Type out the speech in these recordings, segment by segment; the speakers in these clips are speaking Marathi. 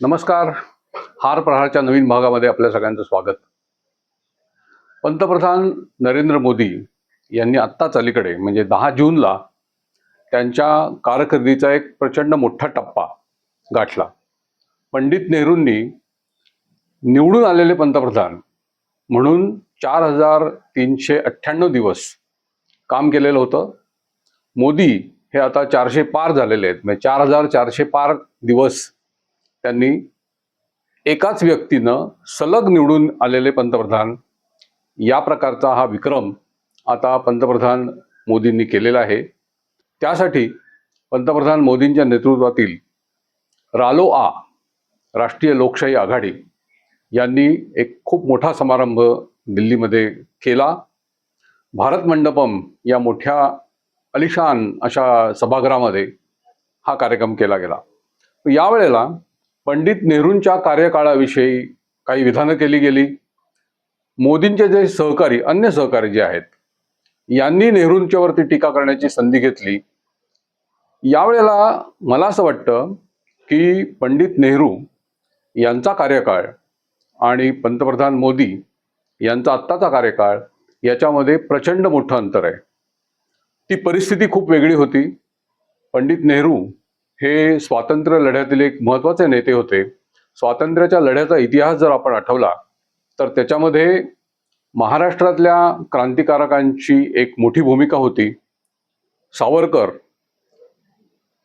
नमस्कार. हार प्रहारच्या नवीन भागामध्ये आपल्या सगळ्यांचं स्वागत. पंतप्रधान नरेंद्र मोदी यांनी आत्ताच अलीकडे म्हणजे 10 जूनला त्यांच्या कारकिर्दीचा एक प्रचंड मोठा टप्पा गाठला. पंडित नेहरूंनी निवडून आलेले पंतप्रधान म्हणून 4398 दिवस काम केलेलं होतं. मोदी हे आता 400 पार झालेले आहेत. म्हणजे 4400 पार दिवस त्यांनी एकाच व्यक्तीनं सलग निवडून आलेले पंतप्रधान या प्रकारचा हा विक्रम आता पंतप्रधान मोदींनी केलेला आहे. त्यासाठी पंतप्रधान मोदींच्या नेतृत्वातील रालोआ राष्ट्रीय लोकशाही आघाडी यांनी एक खूप मोठा समारंभ दिल्लीमध्ये केला. भारत मंडपम या मोठ्या अलिशान अशा सभागृहामध्ये हा कार्यक्रम केला गेला. यावेळेला पंडित नेहरूंच्या कार्यकाळाविषयी काही विधानं केली गेली. मोदींचे जे सहकारी अन्य सहकारी जे आहेत यांनी नेहरूंच्यावरती टीका करण्याची संधी घेतली. यावेळेला मला असं वाटतं की पंडित नेहरू यांचा कार्यकाळ आणि पंतप्रधान मोदी यांचा आत्ताचा कार्यकाळ याच्यामध्ये प्रचंड मोठं अंतर आहे. ती परिस्थिती खूप वेगळी होती. पंडित नेहरू हे स्वातंत्र्य लढ्यातील एक महत्त्वाचे नेते होते. स्वातंत्र्याच्या लढ्याचा इतिहास जर आपण आठवला तर त्याच्यामध्ये महाराष्ट्रातल्या क्रांतिकारकांची एक मोठी भूमिका होती.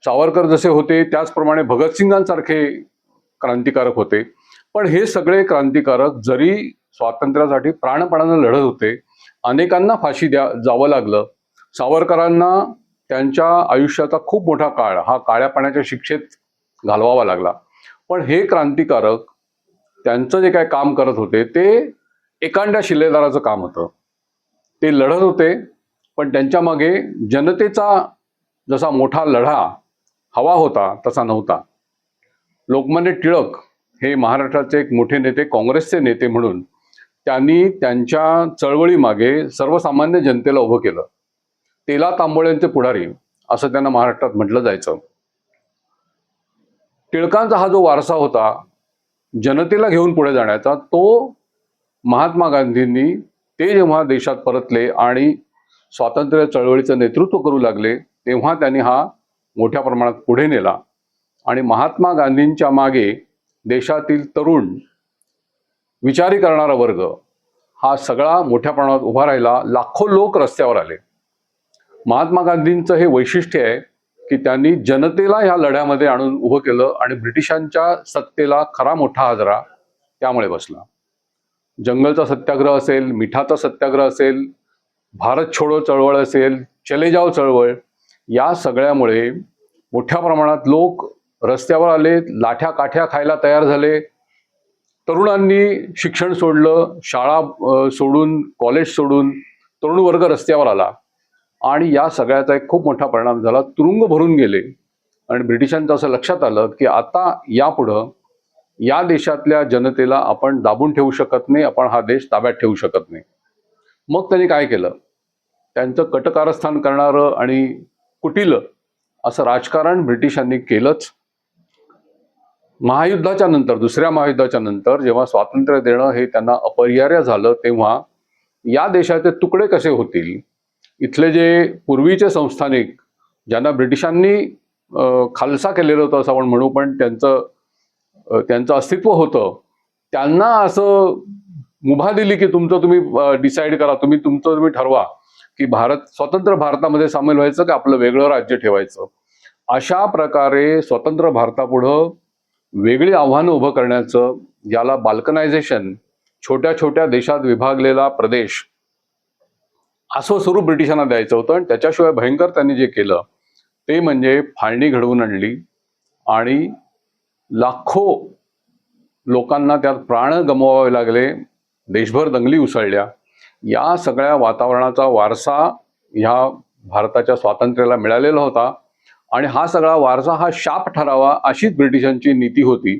सावरकर जसे होते त्याचप्रमाणे भगतसिंगांसारखे क्रांतिकारक होते. पण हे सगळे क्रांतिकारक जरी स्वातंत्र्यासाठी प्राणपणानं लढत होते, अनेकांना फाशी जावं लागलं. सावरकरांना त्यांच्या आयुष्याचा खूप मोठा काळ हा काळ्या पाण्याच्या शिक्षेत घालवावा लागला. पण हे क्रांतिकारक त्यांचं जे काय काम करत होते ते एकांड्या शिलेदाराचं काम होतं. ते लढत होते पण त्यांच्या मागे जनतेचा जसा मोठा लढा हवा होता तसा नव्हता. लोकमान्य टिळक हे महाराष्ट्राचे एक मोठे नेते, काँग्रेसचे नेते म्हणून त्यांनी त्यांच्या चळवळीमागे सर्वसामान्य जनतेला उभं केलं. तेला तांबोळ्यांचे पुढारी असं त्यांना महाराष्ट्रात म्हटलं जायचं. टिळकांचा हा जो वारसा होता जनतेला घेऊन पुढे जाण्याचा, तो महात्मा गांधींनी ते जेव्हा देशात परतले आणि स्वातंत्र्य चळवळीचं नेतृत्व करू लागले तेव्हा त्यांनी हा मोठ्या प्रमाणात पुढे नेला. आणि महात्मा गांधींच्या मागे देशातील तरुण विचारी करणारा वर्ग हा सगळा मोठ्या प्रमाणात उभा राहिला. लाखो लोक रस्त्यावर आले. महात्मा गांधींचं हे वैशिष्ट्य आहे की त्यांनी जनतेला ह्या लढ्यामध्ये आणून उभं केलं आणि ब्रिटिशांच्या सत्तेला खरा मोठा हादरा त्यामुळे बसला. जंगलचा सत्याग्रह असेल, मिठाचा सत्याग्रह असेल, भारत छोडो चळवळ असेल, चले जाओ चळवळ, या सगळ्यामुळे मोठ्या प्रमाणात लोक रस्त्यावर आले, लाठ्या काठ्या खायला तयार झाले. तरुणांनी शिक्षण सोडलं, शाळा सोडून, कॉलेज सोडून तरुण वर्ग रस्त्यावर आला आणि या सगळ्याचा एक खूप मोठा परिणाम झाला. तुरुंग भरून गेले आणि ब्रिटिशांचं असं लक्षात आलं की आता यापुढं या देशातल्या जनतेला आपण दाबून ठेवू शकत नाही, आपण हा देश ताब्यात ठेवू शकत नाही. मग त्यांनी काय केलं? त्यांचं कटकारस्थान करणारं आणि कुटिल असं राजकारण ब्रिटिशांनी केलंच. महायुद्धाच्या नंतर, दुसऱ्या महायुद्धाच्या नंतर जेव्हा स्वातंत्र्य देणं हे त्यांना अपरिहार्य झालं तेव्हा या देशाचे तुकडे कसे होतील, इथले जे पूर्वीचे संस्थानिक ज्यांना ब्रिटिशांनी खालसा केलेलं होतं असं आपण म्हणू, पण त्यांचं अस्तित्व होतं, त्यांना असं मुभा दिली की तुम्ही डिसाईड करा, तुम्ही ठरवा की स्वतंत्र भारतामध्ये सामील व्हायचं की आपलं वेगळं राज्य ठेवायचं. अशा प्रकारे स्वतंत्र भारतापुढं वेगळी आव्हानं उभं करण्याचं, ज्याला बाल्कनायझेशन, छोट्या छोट्या देशात विभागलेला प्रदेश, असं स्वरूप ब्रिटिशांना द्यायचं होतं. आणि त्याच्याशिवाय भयंकर त्यांनी जे केलं ते म्हणजे फाळणी घडवून आणली आणि लाखो लोकांना त्यात प्राण गमवावे लागले, देशभर दंगली उसळल्या. या सगळ्या वातावरणाचा वारसा ह्या भारताच्या स्वातंत्र्याला मिळालेला होता आणि हा सगळा वारसा हा शाप ठरावा अशीच ब्रिटिशांची नीती होती.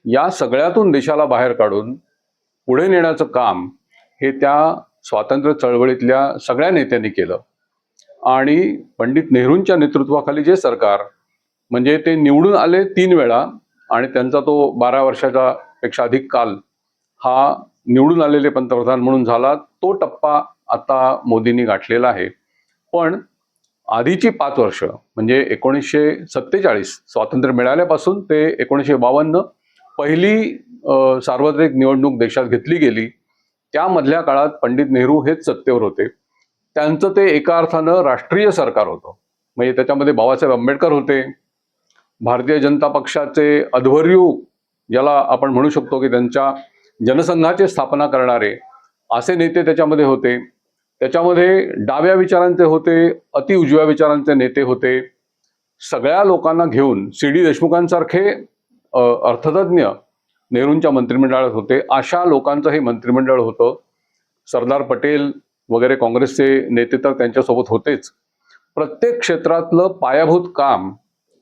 या सगळ्यातून देशाला बाहेर काढून पुढे नेण्याचं काम हे त्या स्वातंत्र्य चळवळीतल्या सगळ्या नेत्यांनी केलं. आणि पंडित नेहरूंच्या नेतृत्वाखाली जे सरकार, म्हणजे ते निवडून आले 3 वेळा आणि त्यांचा तो 12 वर्षाच्या पेक्षा अधिक काल हा निवडून आलेले पंतप्रधान म्हणून झाला. तो टप्पा आता मोदींनी गाठलेला आहे. पण आधीची 5 वर्ष म्हणजे 1947 स्वातंत्र्य मिळाल्यापासून ते 1952 पहिली सार्वत्रिक निवडणूक देशात घेतली गेली. त्यामधल्या काळात पंडित नेहरू हेच सत्तेवर होते. त्यांचं ते एका अर्थानं राष्ट्रीय सरकार होतं. म्हणजे त्याच्यामध्ये बाबासाहेब आंबेडकर होते, भारतीय जनता पक्षाचे अध्वर्यू ज्याला आपण म्हणू शकतो की त्यांच्या जनसंघाची स्थापना करणारे असे नेते त्याच्यामध्ये होते. त्याच्यामध्ये डाव्या विचारांचे होते, अति उजव्या विचारांचे नेते होते. सगळ्या लोकांना घेऊन सी.डी. देशमुखांसारखे अर्थतज्ञ नेहरूंच्या मंत्रिमंडळात होते. अशा लोकांचं हे मंत्रिमंडळ होतं. सरदार पटेल वगैरे काँग्रेसचे नेते तर त्यांच्यासोबत होतेच. प्रत्येक क्षेत्रातलं पायाभूत काम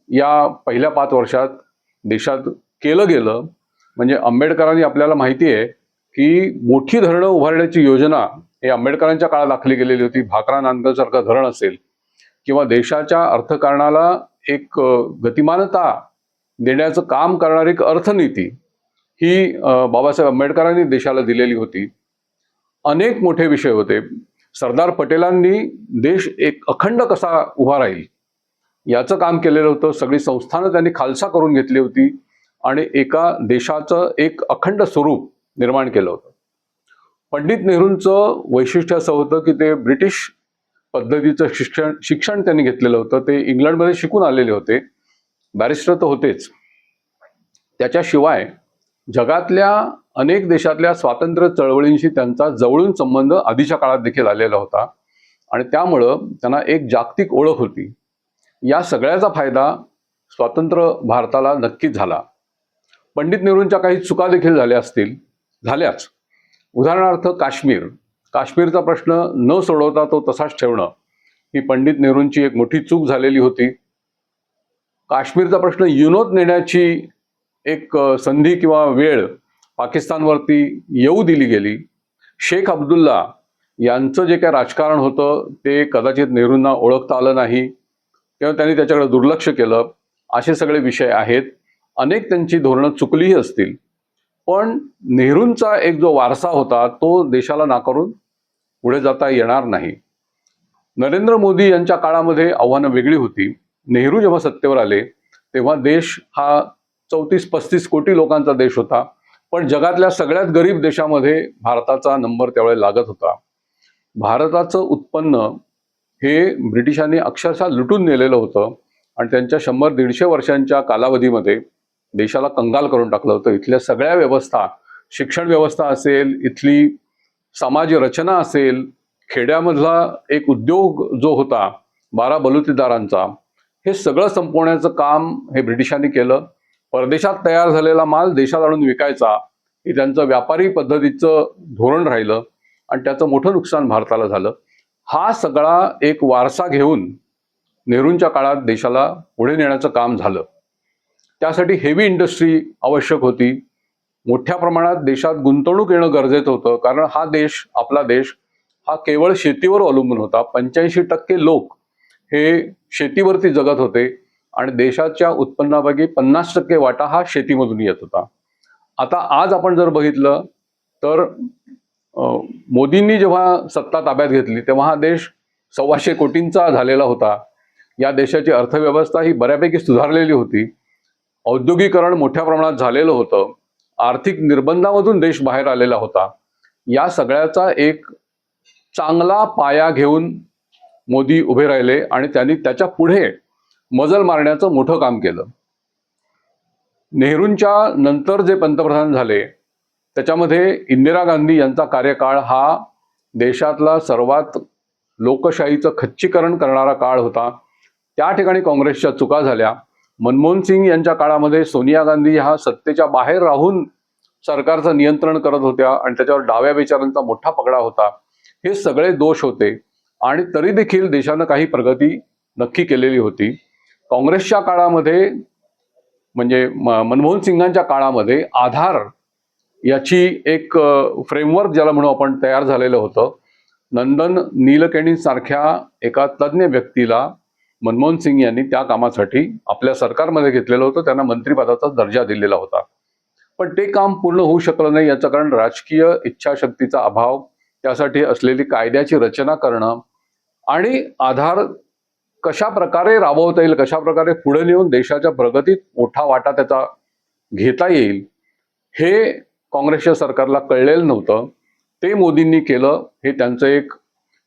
या पहिल्या 5 वर्षात देशात केलं गेलं. म्हणजे आंबेडकरांनी, आपल्याला माहिती आहे की मोठी धरणं उभारण्याची योजना हे आंबेडकरांच्या काळात आखली गेलेली होती. भाकरा नांदगावसारखं धरण असेल किंवा देशाच्या अर्थकारणाला एक गतिमानता देण्याचं काम करणारी एक अर्थनीती ही बाबासाहेब आंबेडकरांनी देशाला दिलेली होती. अनेक मोठे विषय होते. सरदार पटेलांनी देश एक अखंड कसा उभा राहील याचं काम केलेलं होतं. सगळी संस्थानं त्यांनी खालसा करून घेतली होती आणि एका देशाचं एक अखंड स्वरूप निर्माण केलं होतं. पंडित नेहरूंचं वैशिष्ट्य असं होतं की ते ब्रिटिश पद्धतीचं शिक्षण त्यांनी घेतलेलं होतं. ते इंग्लंडमध्ये शिकून आलेले होते, बॅरिस्टर तर होतेच. त्याच्याशिवाय जगातल्या अनेक देशातल्या स्वातंत्र्य चळवळींशी त्यांचा जवळून संबंध आधीच्या काळात देखील आलेला होता आणि त्यामुळं त्यांना एक जागतिक ओळख होती. या सगळ्याचा फायदा स्वतंत्र भारताला नक्कीच झाला. पंडित नेहरूंच्या काही चुका देखील झाल्याच. उदाहरणार्थ काश्मीरचा प्रश्न न सोडवता तो तसाच ठेवणं ही पंडित नेहरूंची एक मोठी चूक झालेली होती. काश्मीरचा प्रश्न युनोत नेण्याची एक संधी किंवा वेळ पाकिस्तानवरती येऊ दिली गेली. शेख अब्दुल्ला यांचं जे काही राजकारण होतं ते कदाचित नेहरूंना ओळखता आलं नाही किंवा त्यांनी त्याच्याकडे दुर्लक्ष केलं. असे सगळे विषय आहेत. अनेक त्यांची धोरणं चुकलीही असतील, पण नेहरूंचा एक जो वारसा होता तो देशाला नाकारून पुढे जाता येणार नाही. नरेंद्र मोदी यांच्या काळामध्ये आव्हानं वेगळी होती. नेहरू जेव्हा सत्तेवर आले तेव्हा देश हा 34-35 कोटी लोकांचा देश होता, पण जगातल्या सगळ्यात गरीब देशामध्ये भारताचा नंबर त्यावेळेला लागत होता. भारताचं उत्पन्न हे ब्रिटिशांनी अक्षरशः लुटून नेलेलं होतं आणि त्यांच्या 100-150 वर्षांच्या कालावधीमध्ये देशाला कंगाल करून टाकलं होतं. इथल्या सगळ्या व्यवस्था, शिक्षण व्यवस्था असेल, इथली समाज रचना असेल, खेड्यामधला एक उद्योग जो होता 12 बलुतेदारांचा, हे सगळं संपवण्याचं काम हे ब्रिटिशांनी केलं. परदेशात तयार झालेला माल देशात आणून विकायचा हे त्यांचं व्यापारी पद्धतीचं धोरण राहिलं आणि त्याचं मोठं नुकसान भारताला झालं. हा सगळा एक वारसा घेऊन नेहरूंच्या काळात देशाला पुढे नेण्याचं काम झालं. त्यासाठी हेवी इंडस्ट्री आवश्यक होती. मोठ्या प्रमाणात देशात गुंतवणूक येणं गरजेचं होतं, कारण आपला देश हा केवळ शेतीवर अवलंबून होता. 85% लोक हे शेतीवरती जगत होते आणि देशाच्या उत्पन्नापैकी 50% वाटा हा शेतीमधून येत होता. आता आज आपण जर बघितलं तर मोदींनी जेव्हा सत्ता ताब्यात घेतली तेव्हा हा देश 125 कोटींचा झालेला होता. या देशाची अर्थव्यवस्था ही बऱ्यापैकी सुधारलेली होती. औद्योगिकरण मोठ्या प्रमाणात झालेलं होतं. आर्थिक निर्बंधामधून देश बाहेर आलेला होता. या सगळ्याचा एक चांगला पाया घेऊन मोदी उभे राहिले आणि त्यांनी त्याच्या पुढे मजल मारण्याचं मोठं काम केलं. नेहरूंच्या नंतर जे पंतप्रधान झाले त्याच्यामध्ये इंदिरा गांधी यांचा कार्यकाळ हा देशातला सर्वात लोकशाहीचं खच्चीकरण करणारा काळ होता. त्या ठिकाणी काँग्रेसच्या चुका झाल्या. मनमोहन सिंग यांच्या काळामध्ये सोनिया गांधी हा सत्तेच्या बाहेर राहून सरकारचं नियंत्रण करत होत्या आणि त्याच्यावर डाव्या विचारांचा मोठा पगडा होता. हे सगळे दोष होते आणि तरी देखील देशानं काही प्रगती नक्की केलेली होती. काँग्रेसच्या काळामध्ये म्हणजे मनमोहन सिंगांच्या काळामध्ये आधार याची एक फ्रेमवर्क ज्याला म्हणू आपण तयार झालेलं होतं. नंदन नीलकेणी सारख्या एका तज्ज्ञ व्यक्तीला मनमोहन सिंग यांनी त्या कामासाठी आपल्या सरकारमध्ये घेतलेलं होतं, त्यांना मंत्रिपदाचा दर्जा दिलेला होता. पण ते काम पूर्ण होऊ शकलं नाही. याचं कारण राजकीय इच्छाशक्तीचा अभाव, त्यासाठी असलेली कायद्याची रचना करणं आणि आधार कशा प्रकारे राबवता येईल, कशा प्रकारे पुढे नेऊन देशाच्या प्रगतीत मोठा वाटा त्याचा घेता येईल, हे काँग्रेसच्या सरकारला कळलेलं नव्हतं. ते मोदींनी केलं. हे त्यांचं एक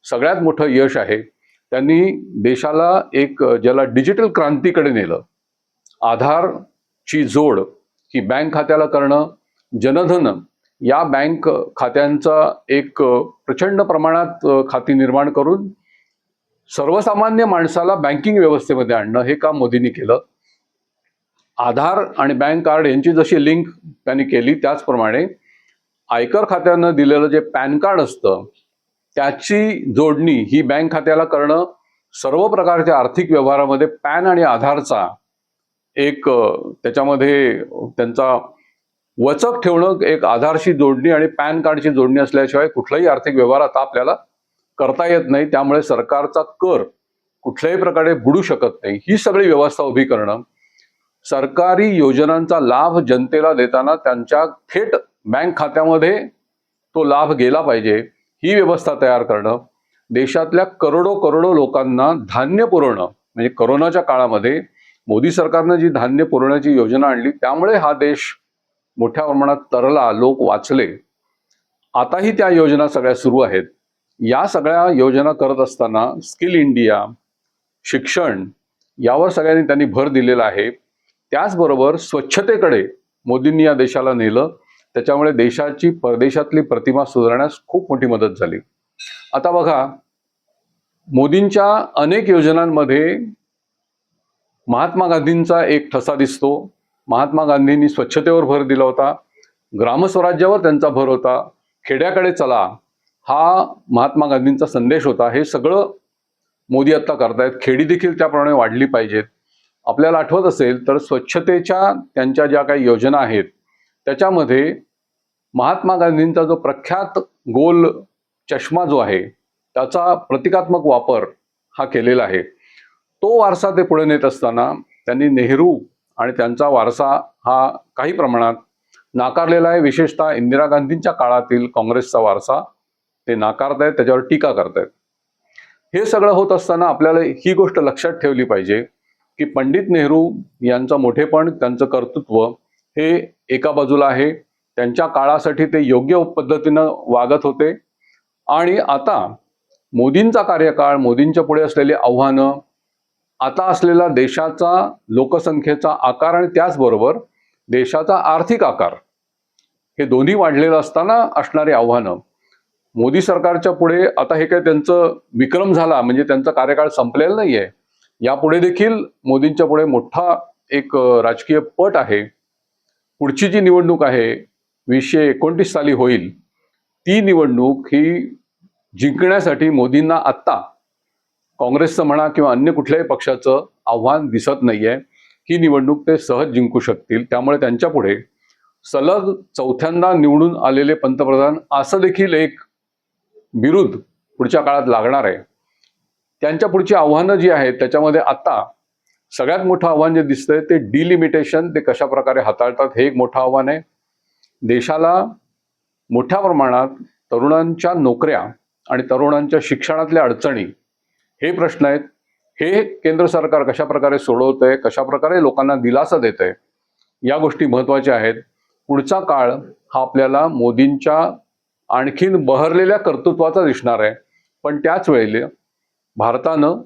सगळ्यात मोठं यश आहे. त्यांनी देशाला एक ज्याला डिजिटल क्रांतीकडे नेलं. आधारची जोड ही बँक खात्याला करणं, जनधन या बँक खात्यांचा एक प्रचंड प्रमाणात खाती निर्माण करून सर्वसामान्य माणसाला बँकिंग व्यवस्थेमध्ये आणणं, हे काम मोदींनी केलं. आधार आणि बँक कार्ड यांची जशी लिंक त्यांनी केली, त्याचप्रमाणे आयकर खात्यानं दिलेलं जे पॅन कार्ड असतं त्याची जोडणी ही बँक खात्याला करणं, सर्व प्रकारच्या आर्थिक व्यवहारामध्ये पॅन आणि आधारचा एक त्याच्यामध्ये त्यांचा वचक ठेवणं, एक आधारशी जोडणी आणि पॅन कार्डची जोडणी असल्याशिवाय कुठलाही आर्थिक व्यवहार आता आपल्याला करता येत नाही. त्यामुळे सरकारचा कर कुठल्याही प्रकारे बुडू शकत नाही. ही सगळी व्यवस्था उभी करणं, सरकारी योजनांचा लाभ जनतेला देताना त्यांच्या थेट बँक खात्यामध्ये तो लाभ गेला पाहिजे, ही व्यवस्था तयार करणं, देशातल्या करोडो लोकांना धान्य पुरवणं. म्हणजे कोरोनाच्या काळामध्ये मोदी सरकारनं जी धान्य पुरवण्याची योजना आणली, त्यामुळे हा देश मोठ्या प्रमाणात तरला, लोक वाचले. आताही त्या योजना सगळ्या सुरू आहेत. या सगळ्या योजना करत असताना स्किल इंडिया, शिक्षण यावर सगळ्यांनी त्यांनी भर दिलेला आहे. त्याचबरोबर स्वच्छतेकडे मोदींनी या देशाला नेलं. त्याच्यामुळे देशाची परदेशातली प्रतिमा सुधारण्यास खूप मोठी मदत झाली. आता बघा, मोदींच्या अनेक योजनांमध्ये महात्मा गांधींचा एक ठसा दिसतो. महात्मा गांधींनी स्वच्छतेवर भर दिला होता, ग्रामस्वराज्यावर त्यांचा भर होता, खेड्याकडे चला हा महात्मा गांधींचा संदेश होता. हे सगळं मोदी आता करतायत. खेडी देखील त्याप्रमाणे वाढली पाहिजेत. आपल्याला आठवत असेल तर स्वच्छतेच्या त्यांच्या ज्या काही योजना आहेत त्याच्यामध्ये महात्मा गांधींचा जो प्रख्यात गोल चष्मा जो आहे त्याचा प्रतिकात्मक वापर हा केलेला आहे. तो वारसा ते पुढे नेत असताना त्यांनी नेहरू आणि त्यांचा वारसा हा काही प्रमाणात नाकारलेला आहे. विशेषतः इंदिरा गांधींच्या काळातील काँग्रेसचा वारसा ते नाकारतायत, त्याच्यावर टीका करतायत. हे सगळं होत असताना आपल्याला ही गोष्ट लक्षात ठेवली पाहिजे की पंडित नेहरू यांचं मोठेपण, त्यांचं कर्तृत्व हे एका बाजूला आहे. त्यांच्या काळासाठी ते योग्य पद्धतीनं वागत होते. आणि आता मोदींचा कार्यकाळ, मोदींच्या पुढे असलेली आव्हानं, आता असलेला देशाचा लोकसंख्येचा आकार आणि त्याचबरोबर देशाचा आर्थिक आकार, हे दोन्ही वाढलेलं असताना असणारी आव्हानं, मोदी सरकारच्या पुढे आता हे काय त्यांचं विक्रम झाला म्हणजे त्यांचा कार्यकाळ संपलेला नाहीये. यापुढे देखील मोदींच्या पुढे मोठा एक राजकीय पट आहे. पुढची जी निवडणूक आहे 2029 साली होईल, ती निवडणूक ही जिंकण्यासाठी मोदींना आत्ता काँग्रेसचं म्हणा किंवा अन्य कुठल्याही पक्षाचं आव्हान दिसत नाहीये. ही निवडणूक ते सहज जिंकू शकतील. त्यामुळे त्यांच्या पुढे सलग चौथ्यांदा निवडून आलेले पंतप्रधान असं देखील एक बिरुद पुढच्या काळात लागणार आहे. त्यांच्या पुढची आव्हानं जी आहेत त्याच्यामध्ये आता सगळ्यात मोठं आव्हान जे दिसतंय ते डिलिमिटेशन, ते कशा प्रकारे हाताळतात हे एक मोठं आव्हान आहे. देशाला मोठ्या प्रमाणात तरुणांच्या नोकऱ्या आणि तरुणांच्या शिक्षणातल्या अडचणी, हे प्रश्न आहेत. हे केंद्र सरकार कशा प्रकारे सोडवतंय, कशा प्रकारे लोकांना दिलासा देतंय, या गोष्टी महत्त्वाच्या आहेत. पुढचा काळ हा आपल्याला मोदींच्या आणखीन बहरलेल्या कर्तृत्वाचा दिसणार आहे. पण त्याच वेळेला भारतानं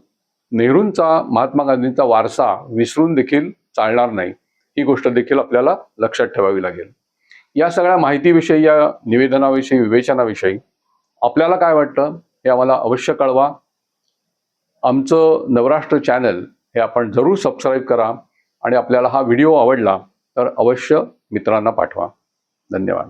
नेहरूंचा, महात्मा गांधींचा वारसा विसरून देखील चालणार नाही. ही गोष्ट देखील आपल्याला लक्षात ठेवावी लागेल. या सगळ्या माहितीविषयी, या निवेदनाविषयी, विवेचनाविषयी आपल्याला काय वाटतं हे आम्हाला अवश्य कळवा. आमचं नवराष्ट्र चॅनल हे आपण जरूर सबस्क्राईब करा आणि आपल्याला हा व्हिडिओ आवडला तर अवश्य मित्रांना पाठवा. धन्यवाद.